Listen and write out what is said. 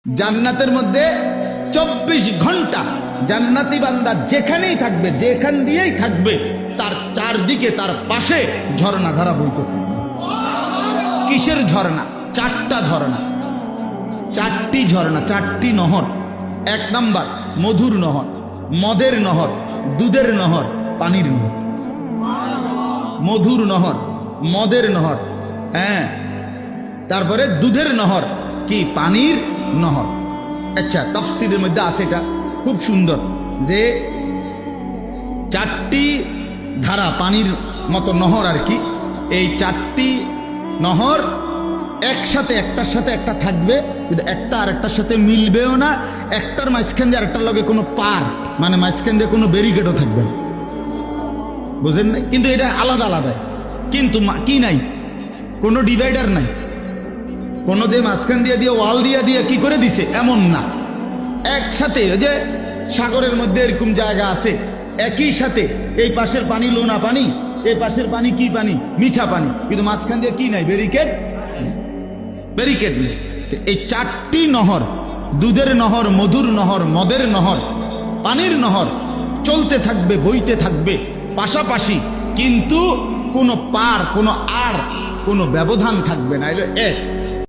জান্নাতের মধ্যে 24 ঘন্টা জান্নাতি বান্দা যেখানেই থাকবে, যেখান দিয়েই থাকবে, তার চারদিকে তার পাশে ঝর্ণা ধারা বইতে থাকবে। কিসের ঝর্ণা? 4টা ঝর্ণা, 4টি ঝর্ণা, 4টি নহর। 1 নাম্বার মধুর নহর, মদের নহর, দুধের নহর, পানির নহর। মধুর নহর, মদের নহর, হ্যাঁ, তারপরে দুধের নহর, কি পানির নহর। আচ্ছা, তাফসীরের মধ্যে আছে এটা খুব সুন্দর যে 4টি ধারা পানির মতো নহর আর কি। এই 4টি নহর একসাথে একটার সাথে একটা থাকবে, কিন্তু একটা আরেকটার সাথে মিলবেও না। একটার মাঝখান দিয়ে আরেকটার লগে কোনো পার, মানে মাঝখান দিয়ে কোনো ব্যারিকেডও থাকবে না, বুঝেন নাই? কিন্তু এটা আলাদা আলাদা, কিন্তু কি নাই, কোনো ডিভাইডার নাই, কোনো যে মাঝখান দিয়ে দিয়ে ওয়াল দিয়ে দিয়ে কি করে দিছে এমন না। একসাথে, ওই যে সাগরের মধ্যে এরকম জায়গা আছে, একই সাথে এই পাশের পানি লোনা পানি, এই পাশের পানি কি পানি, মিঠা পানি, কিন্তু মাঝখান দিয়ে কি নাই, ব্যারিকেড, ব্যারিকেড নেই। এই 4টি নহর, দুধের নহর, মধুর নহর, মদের নহর, পানির নহর চলতে থাকবে, বইতে থাকবে পাশাপাশি, কিন্তু কোনো পার, কোনো আর কোনো ব্যবধান থাকবে না। এলো এক।